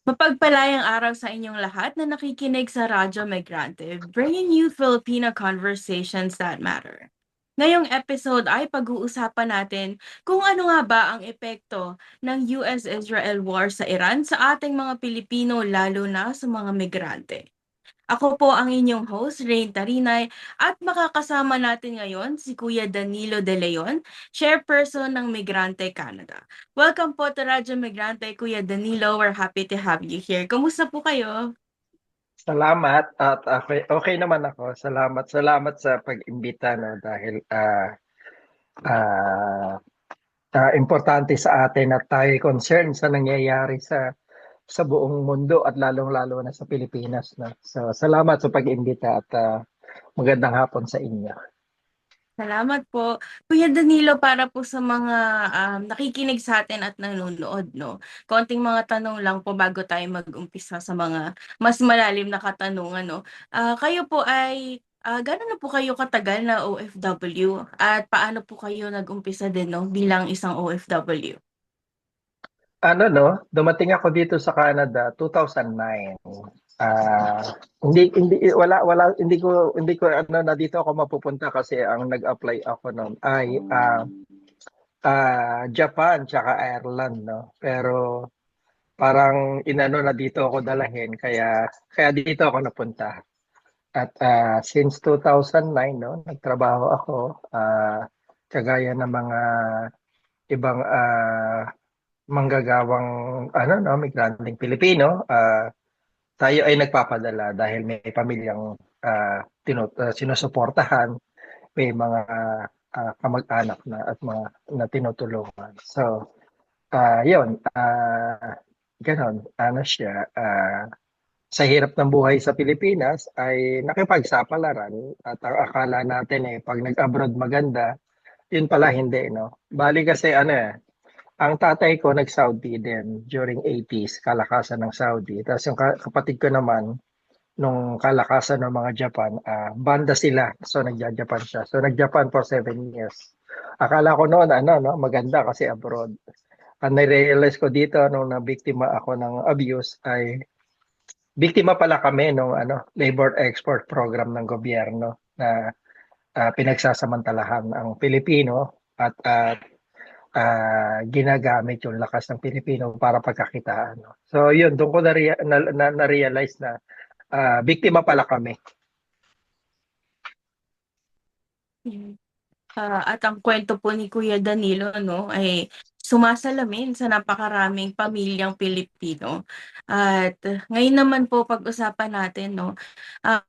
Mapagpalayang araw sa inyong lahat na nakikinig sa Radyo Migrante, bringing you Filipino conversations that matter. Ngayong episode ay pag-uusapan natin kung ano nga ba ang epekto ng US-Israel war sa Iran sa ating mga Pilipino lalo na sa mga migrante. Ako po ang inyong host, Rain Tarinay, at makakasama natin ngayon si Kuya Danilo De Leon, Chairperson ng Migrante Canada. Welcome po to Radyo Migrante, Kuya Danilo. We're happy to have you here. Kumusta po kayo? Salamat at okay naman ako. Salamat sa pag-imbita no dahil ah, importante sa atin at tayo concerned sa nangyayari sa buong mundo at lalong-lalo na sa Pilipinas no. So salamat sa pag-imbita at magandang hapon sa inyo. Salamat po. Kuya Danilo, para po sa mga nakikinig sa atin at nanonood, no? Konting mga tanong lang po bago tayo mag-umpisa sa mga mas malalim na katanungan, no? Kayo po ay, gano'n na po kayo katagal na OFW? At paano po kayo nag-umpisa din, no? Bilang isang OFW? Ano no, dumating ako dito sa Canada 2009. Hindi ko ano na dito ako mapupunta kasi ang nag-apply ako noon ay Japan tsaka Ireland no. Pero parang inano na dito ako dalahin kaya dito ako napunta. At since 2009 no, nagtrabaho ako kagaya ng mga ibang manggagawang migranteng Pilipino. Tayo ay nagpapadala dahil may pamilyang sinusuportahan, may mga kamag-anak na at mga na tinutulungan. So, yun, ganon, ano siya, sa hirap ng buhay sa Pilipinas ay nakipagsapalaran at ang akala natin pag nag-abroad maganda, yun pala hindi, no? Bali kasi ang tatay ko nag-Saudi din during 80s, kalakasan ng Saudi. Tapos yung kapatid ko naman, nung kalakasan ng mga Japan, banda sila. So nagja-Japan siya. So nag-Japan for 7 years. Akala ko noon, no, maganda kasi abroad. Ang nare-realize ko dito nung nabiktima ako ng abuse ay biktima pala kami nung labor export program ng gobyerno na pinagsasamantalahan ang Pilipino at ginagamit yung lakas ng Pilipino para pagkakitaan. No? So yun, doon ko na-realize na biktima pala kami. At ang kwento po ni Kuya Danilo, no, ay sumasalamin sa napakaraming pamilyang Pilipino. At ngayon naman po pag-usapan natin, no, ah,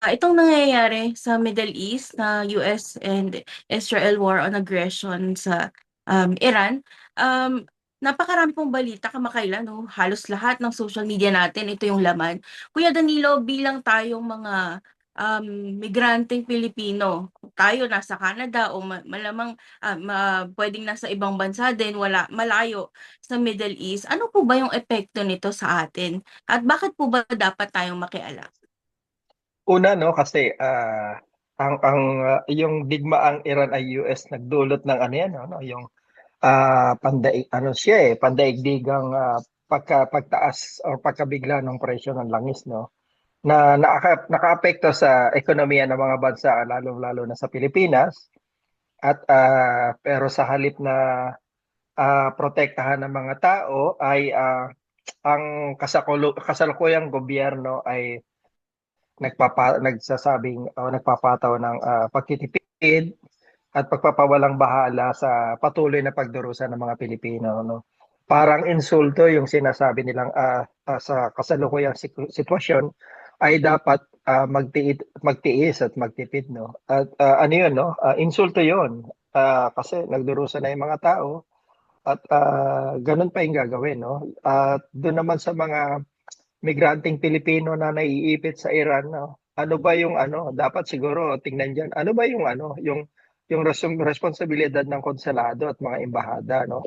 itong nangyayari sa Middle East na US and Israel war on aggression sa Iran. Napakarami pong balita kamakailan, no? Halos lahat ng social media natin, ito yung laman. Kuya Danilo, bilang tayong mga migranteng Pilipino, tayo nasa Canada o malamang pwedeng nasa ibang bansa din, wala, malayo sa Middle East. Ano po ba yung epekto nito sa atin? At bakit po ba dapat tayong makialam? Una no kasi yung digmaang Iran ay US nagdulot ng ano yan no, yung pandaigdigang pagtaas o pagkabigla ng presyo ng langis no na nakaapekto sa ekonomiya ng mga bansa lalo-lalo na sa Pilipinas at pero sa halip na protektahan ng mga tao ay ang kasalukuyang gobyerno ay nagsasabing o nagpapataw ng pagtitipid at pagpapawalang bahala sa patuloy na pagdurusa ng mga Pilipino no. Parang insulto yung sinasabi nilang sa kasalukuyang sitwasyon ay dapat magtiis at magtipid no. At ano yun no? Insulto yun. Kasi nagdurusa na yung mga tao at ganun pa yung gagawin no. At doon naman sa mga migranteng Pilipino na naiipit sa Iran, no? Ano ba yung dapat siguro tingnan diyan. Ano ba yung responsibilidad ng konsulado at mga embahada, no?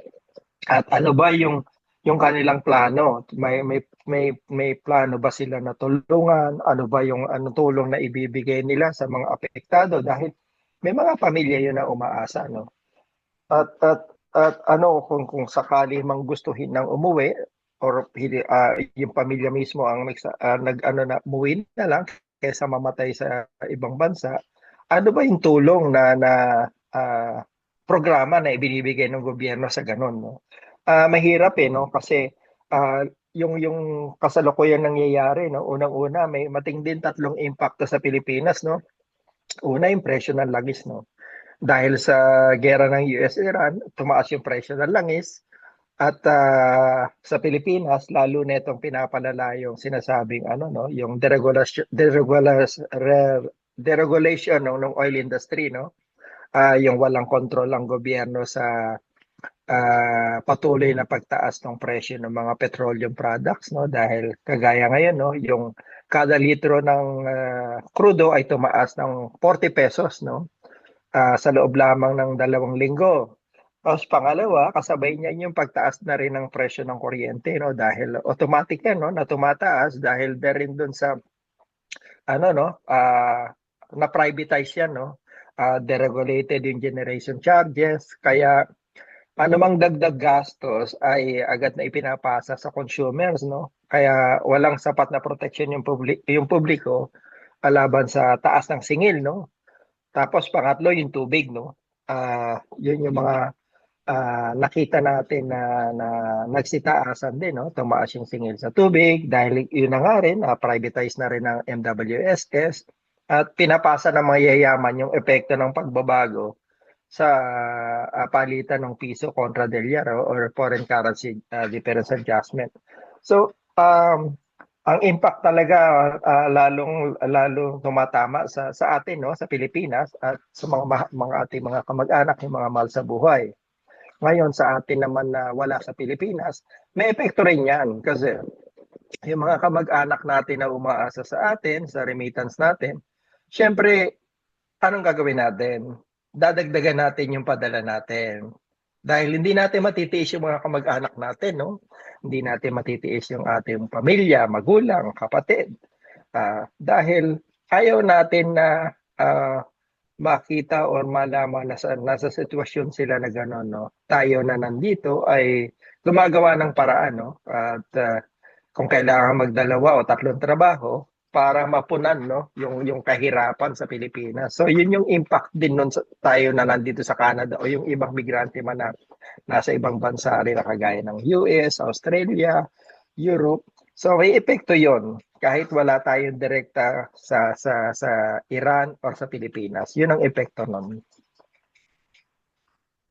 At ano ba yung kanilang plano? May plano ba sila na tulungan? Ano ba yung tulong na ibibigay nila sa mga apektado dahil may mga pamilya yun na umaasa, no? At ano kung sakali mang gustuhin ng umuwi, or yung pamilya mismo ang nag-ano na umuwi na lang kaysa mamatay sa ibang bansa. Ano ba yung tulong na ah, programa na ibinibigay ng gobyerno sa ganun, no? Mahirap no kasi ah, yung kasalukuyan nangyayari, no? Unang-una may matinding tatlong impacto sa Pilipinas, no? Una, yung presyo ng langis, no? Dahil sa gera ng US-Iran, tumaas yung presyo ng langis. At sa Pilipinas, lalo na itong pinapalala yung sinasabing ano, no, yung deregulation ng oil industry, no? Yung walang kontrol ang gobyerno sa patuloy na pagtaas ng presyo ng mga petroleum products, no? Dahil kagaya ngayon, no, yung kada litro ng crudo ay tumaas ng 40 pesos, no? Sa loob lamang ng 2 linggo. Tapos pangalawa, kasabay niya yung pagtaas na rin ng presyo ng kuryente, no? Dahil automatic yan, no? Na tumataas dahil rin dun sa ano, no? Na privatize yan, no? Deregulated yung generation charges, kaya anumang dagdag gastos ay agad na ipinapasa sa consumers, no? Kaya walang sapat na protection yung publiko laban sa taas ng singil, no? Tapos pangatlo yung tubig, no? Yun yung mga nakita natin na nagsitaasan din, no? Tumaas yung singil sa tubig dahil yun na nga rin, privatize na rin ng MWSS at pinapasa ng mga yayaman yung epekto ng pagbabago sa palitan ng piso kontra dolyar or foreign currency difference adjustment. So, ang impact talaga lalong tumatama sa atin, no, sa Pilipinas at sa mga ating mga kamag-anak, yung mga mahal sa buhay. Ngayon sa atin naman na wala sa Pilipinas, may epekto rin 'yan kasi yung mga kamag-anak natin na umaasa sa atin, sa remittance natin, syempre anong gagawin natin? Dadagdagan natin yung padala natin. Dahil hindi natin matitiis yung mga kamag-anak natin, no? Hindi natin matitiis yung ating pamilya, magulang, kapatid. Dahil ayaw natin na makita or malaman na nasa sitwasyon sila na gano'n, no? Tayo na nandito ay gumagawa ng paraan, no? At kung kailangan magdalawa o tatlong trabaho para mapunan, no, yung kahirapan sa Pilipinas. So yun yung impact din nun tayo na nandito sa Canada o yung ibang migrante man na nasa ibang bansa rin na kagaya ng US, Australia, Europe. So may epekto yon kahit wala tayong direkta sa Iran or sa Pilipinas. Yun ang epekto nun.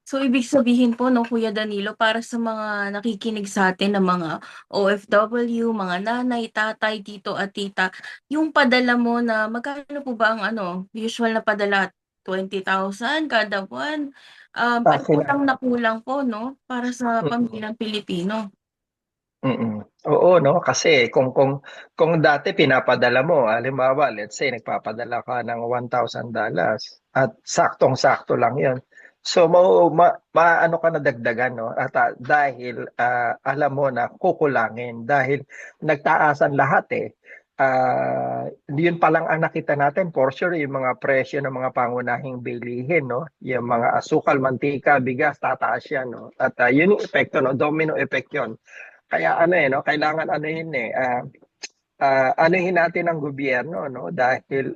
So, ibig sabihin po 'no, Kuya Danilo, para sa mga nakikinig sa'tin na mga OFW, mga nanay, tatay, tito at tita, yung padala mo na magkano po ba ang ano, usual na padala, 20,000 kada buwan? Ay Akin kulang na kulang po 'no, para sa mm. pamilyang Pilipino. Mm. Oo 'no, kasi kung dati pinapadala mo, halimbawa let's say nagpapadala ka ng $1,000 at saktong-sakto lang 'yon. So maano ka na dagdagan 'no at dahil alam mo na kukulangin dahil nagtaasan lahat eh. 'Yun pa lang ang nakita natin for sure yung mga presyo ng mga pangunahing bilihin 'no, yung mga asukal, mantika, bigas tataas 'yan 'no. At 'yun yung epekto 'no, domino effect 'yon. Kaya ano no, kailangan anuhin anuhin natin ang gobyerno no dahil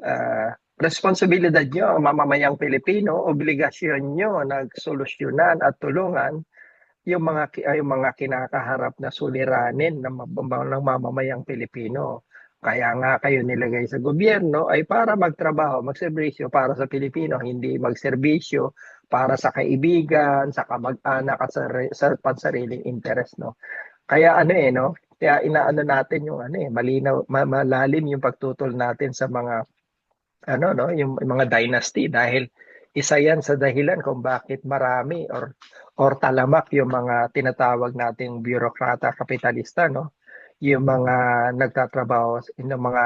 responsibilidad nyo ang mamamayang Pilipino, obligasyon nyo nagsolusyonan at tulungan yung mga kinakaharap na suliranin ng mamamayang Pilipino. Kaya nga kayo nilagay sa gobyerno ay para magtrabaho, magserbisyo para sa Pilipino, hindi magserbisyo para sa kaibigan, sa kamag-anak at sa pansariling interes no. Kaya no, kaya inaano natin yung malinaw, malalim yung pagtutol natin sa mga no, yung mga dynasty dahil isa yan sa dahilan kung bakit marami or talamak yung mga tinatawag nating bureaukrata kapitalista, no? Yung mga nagtatrabaho ng mga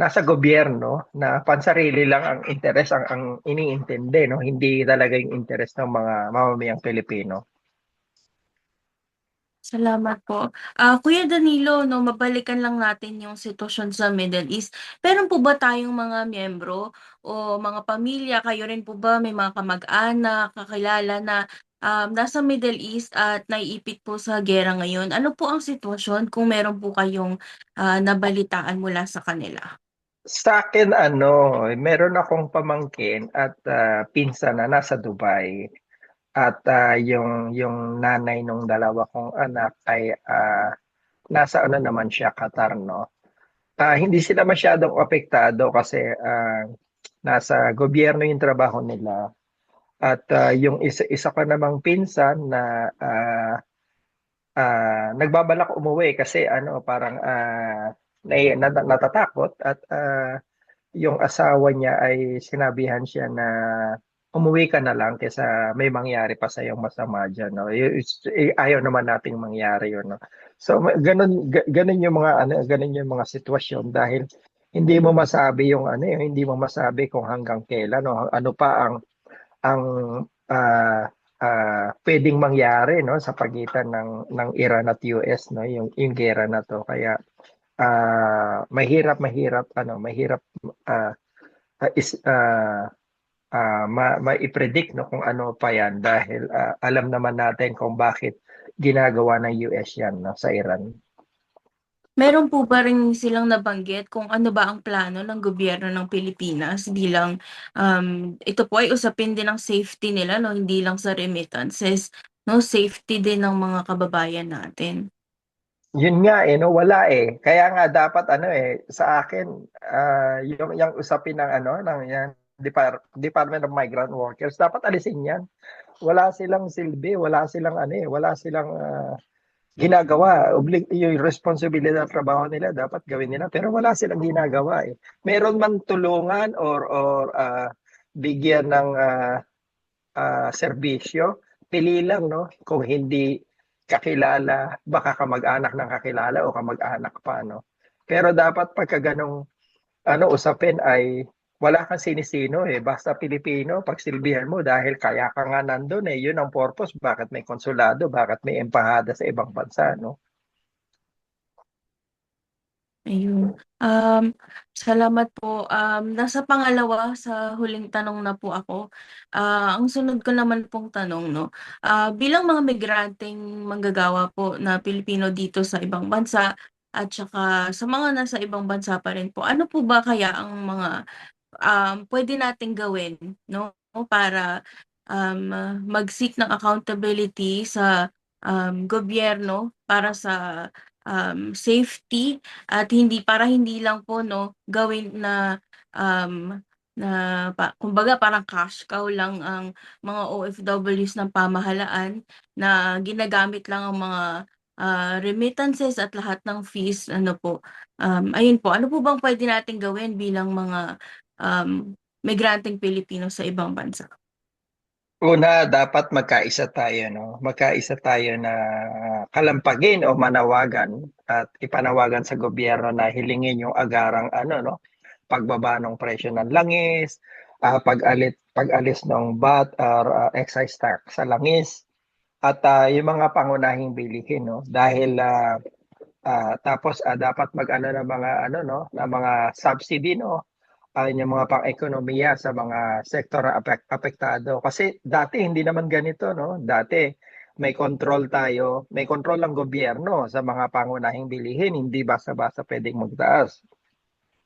nasa gobyerno na pansarili lang ang interes ang iniintindi, no? Hindi talaga yung interes ng mga mamamayang Pilipino. Salamat po. Kuya Danilo 'no, mabalikan lang natin yung sitwasyon sa Middle East. Meron po ba tayong mga miyembro o mga pamilya, kayo rin po ba may mga kamag-anak, kakilala na nasa Middle East at naiipit po sa giyera ngayon. Ano po ang sitwasyon kung meron po kayong nabalitaan mula sa kanila? Sa akin ano, meron akong pamangkin at pinsan na nasa Dubai at yung nanay nung dalawa kong anak ay nasa ano naman siya, Qatar, no? Hindi sila masyadong apektado kasi nasa gobyerno yung trabaho nila. At yung isa ko namang pinsan na nagbabalak umuwi kasi ano parang natatakot at yung asawa niya ay sinabihan siya na umuwi ka na lang kaysa may mangyari pa sa yung masama diyan, no. Ayaw naman nating mangyari yun, no. So ganun yung mga ano, ganun yung mga sitwasyon dahil hindi mo masabi yung ano, hindi mo masabi kung hanggang kailan, no, ano pa ang ah, pwedeng mangyari, no, sa pagitan ng Iran at US, no, yung gera na to. Kaya mahirap ah, is mai-predict, no, kung ano pa yan dahil alam naman natin kung bakit ginagawa ng US yan, no, sa Iran. Meron po ba rin silang nabanggit kung ano ba ang plano ng gobyerno ng Pilipinas bilang ito po ay usapin din ng safety nila, no, hindi lang sa remittances, no, safety din ng mga kababayan natin. Yun nga eh, no, wala eh. Kaya nga dapat ano eh, sa akin, yung usapin ng ano, ng yan, Department of Migrant Workers, dapat alisin yan. Wala silang silbi, wala silang ano eh, wala silang ginagawa. Yung responsibilidad ng trabaho nila, dapat gawin nila. Pero wala silang ginagawa eh. Meron man tulungan or bigyan ng serbisyo, pili lang, no? Kung hindi kakilala, baka kamag-anak ng kakilala o kamag-anak pa, no? Pero dapat pagka ganong ano, usapin ay wala kang sinisino eh. Basta Pilipino, pagsilbihan mo dahil kaya ka nga nandun eh. Yun ang purpose. Bakit may konsulado? Bakit may embahada sa ibang bansa, no? Ayun. Salamat po. Nasa pangalawa sa huling tanong na po ako. Ang sunod ko naman pong tanong, no, bilang mga migranteng manggagawa po na Pilipino dito sa ibang bansa at saka sa mga nasa ibang bansa pa rin po, ano po ba kaya ang mga pwede nating gawin, no, para mag-seek ng accountability sa gobyerno para sa safety at hindi para hindi lang po, no, gawin na um, na kumbaga parang cash cow lang ang mga OFWs ng pamahalaan na ginagamit lang ang mga remittances at lahat ng fees, ano po. Ayun po, ano po bang pwede nating gawin bilang mga migranteng Pilipino sa ibang bansa? Una, dapat magkaisa tayo, no? Magkaisa tayo na kalampagin o manawagan at ipanawagan sa gobyerno na hilingin yung agarang ano, no? Pagbaba ng presyo ng langis, pag-alis ng VAT or excise tax sa langis at yung mga pangunahing bilihin, no? Dahil tapos dapat mag-ano ng mga ano, no, ng mga subsidy, no, yung mga pang-ekonomiya sa mga sektor na apektado. Kasi dati hindi naman ganito, no? Dati may control tayo, may control ang gobyerno sa mga pangunahing bilihin, hindi basta-basta pwedeng magtaas.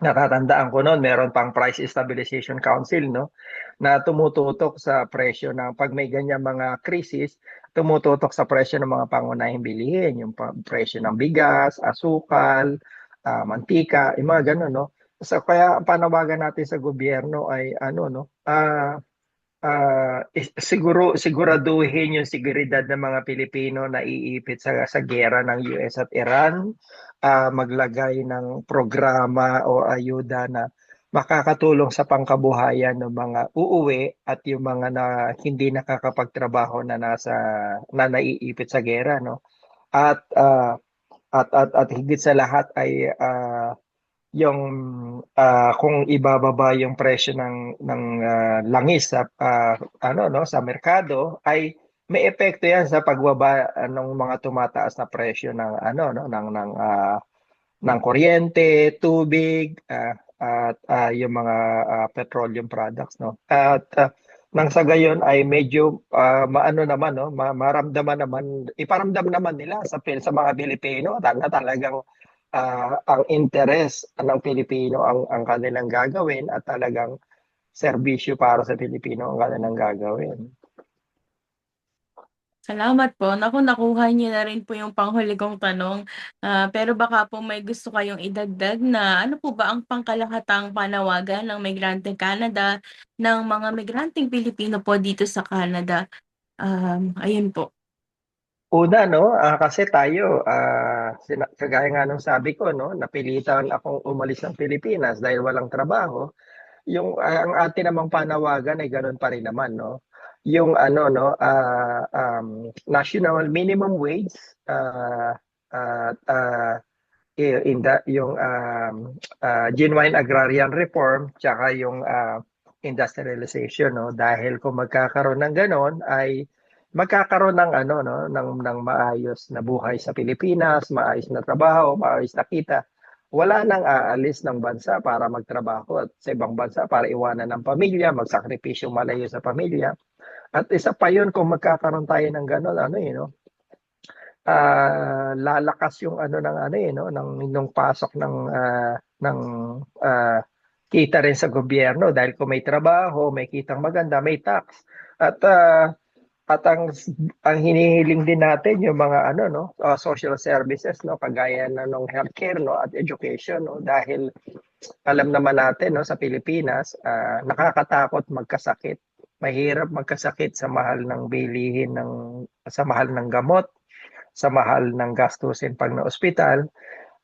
Natatandaan ko noon, meron pang Price Stabilization Council, no, na tumututok sa presyo ng pag may ganyan mga krisis, tumututok sa presyo ng mga pangunahing bilihin, yung presyo ng bigas, asukal, mantika, yung mga ganun, no. So kaya ang panawagan natin sa gobyerno ay ano, no, siguraduhin yung seguridad ng mga Pilipino na iipit sa gera ng US at Iran, maglagay ng programa o ayuda na makakatulong sa pangkabuhayan ng mga uuwi at yung mga na hindi nakakapagtrabaho na naiipit sa gera, no. At at higit sa lahat ay yung kung ibababa yung presyo ng langis sa ano, no, sa merkado ay may epekto yan sa pagbaba ng mga tumataas na presyo ng ano, no, ng kuryente, tubig, at yung mga petroleum products, no. At nang sa gayon ay medyo maano naman no, maramdaman naman, iparamdam naman nila sa mga Pilipino na talagang ang interes ng Pilipino ang kanilang gagawin at talagang serbisyo para sa Pilipino ang kanilang gagawin. Salamat po. Naku, nakuha niyo na rin po yung panghuli kong tanong. Pero baka po may gusto kayong idagdag na ano po ba ang pangkalahatang panawagan ng Migrante Canada ng mga migranteng Pilipino po dito sa Canada? Ayun po. Una, no, kasi tayo, kagaya nga nung sabi ko, no, napilitan akong umalis ng Pilipinas dahil walang trabaho. Ang atin namang panawagan ay ganoon pa rin naman, no. Yung ano, no, national minimum wage, at yung genuine agrarian reform, tsaka yung industrialization, no, dahil kung magkakaroon ng ganon ay magkakaroon ng ano no ng maayos na buhay sa Pilipinas, maayos na trabaho, maayos na kita. Wala nang aalis ng bansa para magtrabaho at sa ibang bansa para iwanan ng pamilya, magsakripisyo malayo sa pamilya. At isa pa yun, kung magkakaroon tayo ng gano'n, ano no, lalakas yung ano ng ano no, ng pasok ng ah, kita rin sa gobyerno dahil kung may trabaho, may kitang maganda, may tax. At at ang hinihiling din natin yung mga ano no, social services no, kagaya na ng healthcare no at education no, dahil alam naman natin no sa Pilipinas, nakakatakot magkasakit. Mahirap magkasakit sa mahal ng bilihin sa mahal ng gamot, sa mahal ng gastusin pag na ospital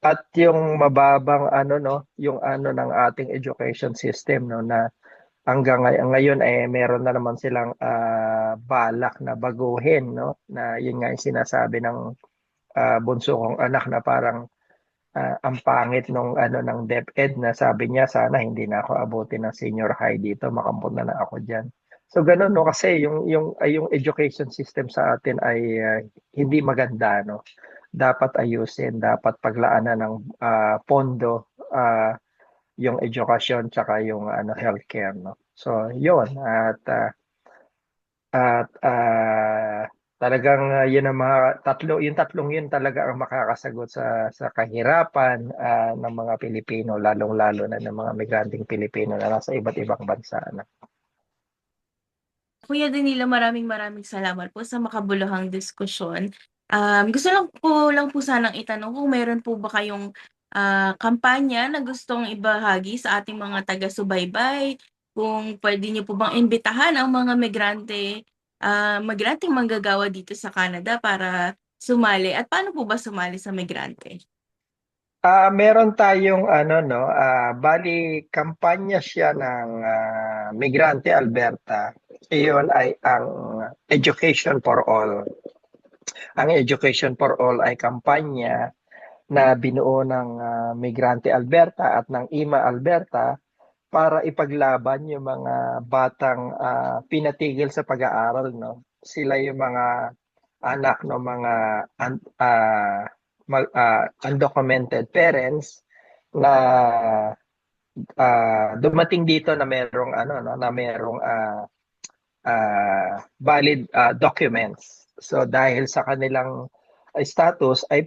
at yung mababang ano no, yung ano ng ating education system no na hanggang ngayon eh meron na naman silang balak na baguhin no na yun nga yung sinasabi ng bunso kong anak na parang ang pangit nung ano ng DepEd na sabi niya sana hindi na ako abutin ng senior high dito, makampun na ako diyan. So ganun no kasi yung education system sa atin ay hindi maganda no. Dapat ayusin, dapat paglaanan ng pondo yung edukasyon tsaka yung ano healthcare no. So yun at talagang yun ang mga yung tatlong yun talaga ang makakasagot sa kahirapan ng mga Pilipino, lalong-lalo na ng mga migranteng Pilipino na nasa iba't ibang bansa na. Kuya Danilo, maraming maraming salamat po sa makabuluhang diskusyon. Gusto lang po sanang itanong kung meron po ba kayong kampanya na gustong ibahagi sa ating mga taga-subaybay, kung pwede niyo po bang imbitahan ang mga migranteng manggagawa dito sa Canada para sumali, at paano po ba sumali sa migrante? Meron tayong ano no, bali kampanya siya ng Migrante Alberta. Iyon ay ang Education for All. Ang Education for All ay kampanya na binuo ng Migrante Alberta at ng IMA Alberta para ipaglaban yung mga batang pinatigil sa pag-aaral no. Sila yung mga anak ng mga undocumented parents na dumating dito na merong ano no na merong valid documents. So dahil sa kanilang status ay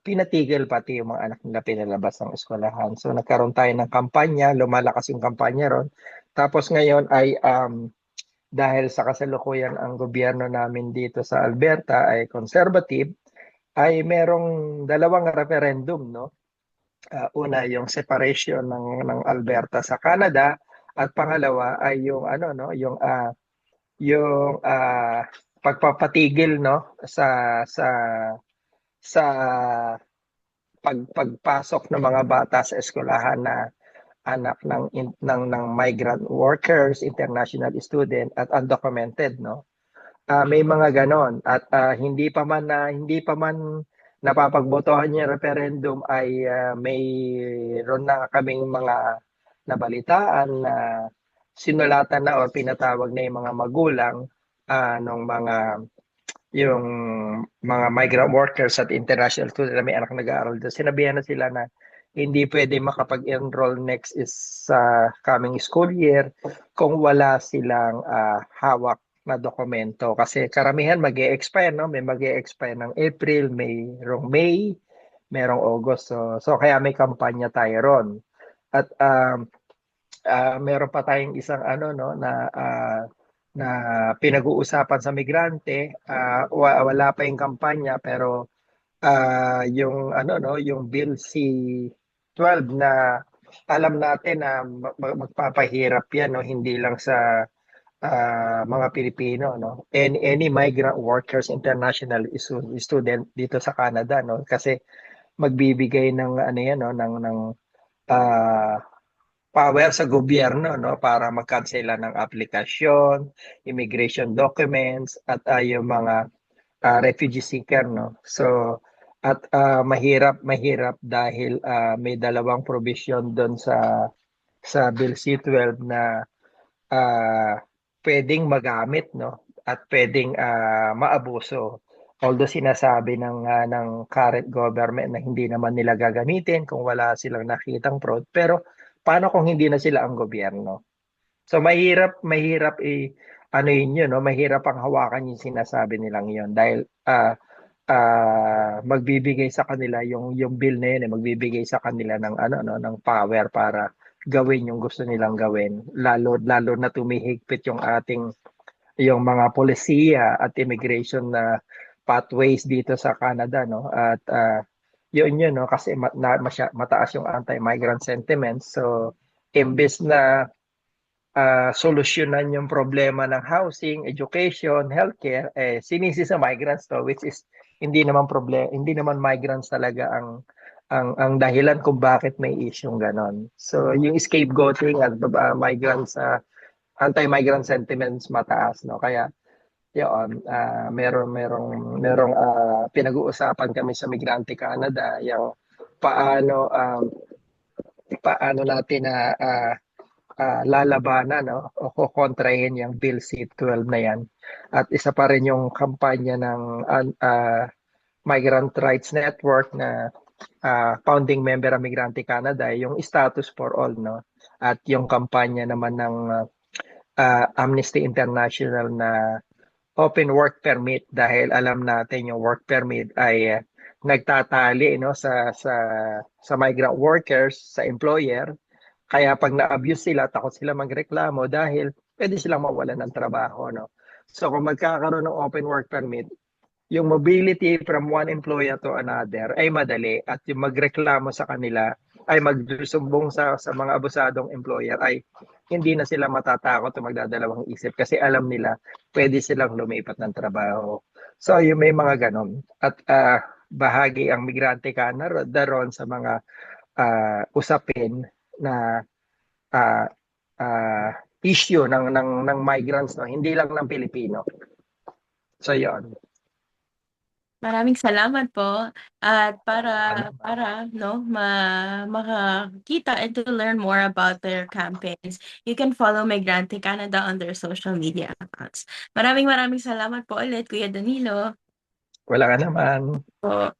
pinatigil pati yung mga anak nila pinalabas ng eskwelahan. So nagkaroon tayo ng kampanya, lumalakas yung kampanya ron. Tapos ngayon ay dahil sa kasalukuyan ang gobyerno namin dito sa Alberta ay conservative, ay merong dalawang referendum no. Una yung separation ng Alberta sa Canada at pangalawa ay yung ano no, yung pagpapatigil no sa pagpasok ng mga bata sa eskwelahan na anak ng migrant workers, international student at undocumented no. May mga ganon at hindi pa man napapagbotohan yung referendum ay mayroon na kaming mga nabalitaan na sinulatan na o pinatawag na yung mga magulang ng yung mga migrant workers at international students na may anak nag-aaral doon. Sinabihan na sila na hindi pwede makapag-enroll next is sa coming school year kung wala silang hawak na dokumento. Kasi karamihan mag-e-expire, no? May mag-e-expire ng April, merong August. So kaya may kampanya tayo ron. At meron pa tayong isang ano no na pinag-uusapan sa migrante, wala pa yung kampanya pero yung ano no, yung Bill C-12 na alam natin na magpapahirap yan no, hindi lang sa mga Pilipino no. Any migrant workers international student dito sa Canada no kasi magbibigay ng ano yan no ng ah, power sa gobyerno no para magkansela ng aplikasyon, immigration documents at yung mga refugee seeker no. So at mahirap dahil may dalawang provision doon sa Bill C-12 na ah, pwedeng magamit no at pwedeng maabuso. Although sinasabi ng current government na hindi naman nila gagamitin kung wala silang nakitang fraud, pero paano kung hindi na sila ang gobyerno? So mahirap ano yun, no? Mahirap ang hawakan yung sinasabi nilang yun dahil magbibigay sa kanila yung bill na yun, magbibigay sa kanila ng ano no, ng power para gawin yung gusto nilang gawin. Lalo na tumihigpit yung mga polisiya at immigration na pathways dito sa Canada no. At yun no kasi mataas yung anti-migrant sentiments. So imbes na solusyonan yung problema ng housing, education, healthcare, sinisi sa migrants to, which is hindi naman migrants talaga ang dahilan kung bakit may issue ganon. So yung scapegoating at migrants anti-migrant sentiments mataas no. Kaya yun, merong pinag-uusapan kami sa Migrante Canada yung paano paano natin na lalabanan no o kokontrahin yung Bill C-12 na yan. At isa pa rin yung kampanya ng Migrant Rights Network na founding member ng Migrante Canada, yung Status for All no. At yung kampanya naman ng Amnesty International na open work permit dahil alam natin yung work permit ay nagtatali no sa migrant workers, sa employer. Kaya pag na-abuse sila, takot sila magreklamo dahil pwede silang mawalan ng trabaho, no? So kung magkakaroon ng open work permit, yung mobility from one employer to another ay madali at yung magreklamo sa kanila ay magsusumbong sa mga abusadong employer ay hindi na sila matatakot o magdadalawang isip kasi alam nila pwede silang lumipat ng trabaho. So yung may mga ganon. At bahagi ang Migrante Canada ron sa mga usapin na uh, uh, issue ng migrants no hindi lang ng Pilipino. So yon. Maraming salamat po at para no makakita and to learn more about their campaigns, you can follow Migrante Canada on their social media accounts. Maraming salamat po ulit, Kuya Danilo. Wala ka naman. Po.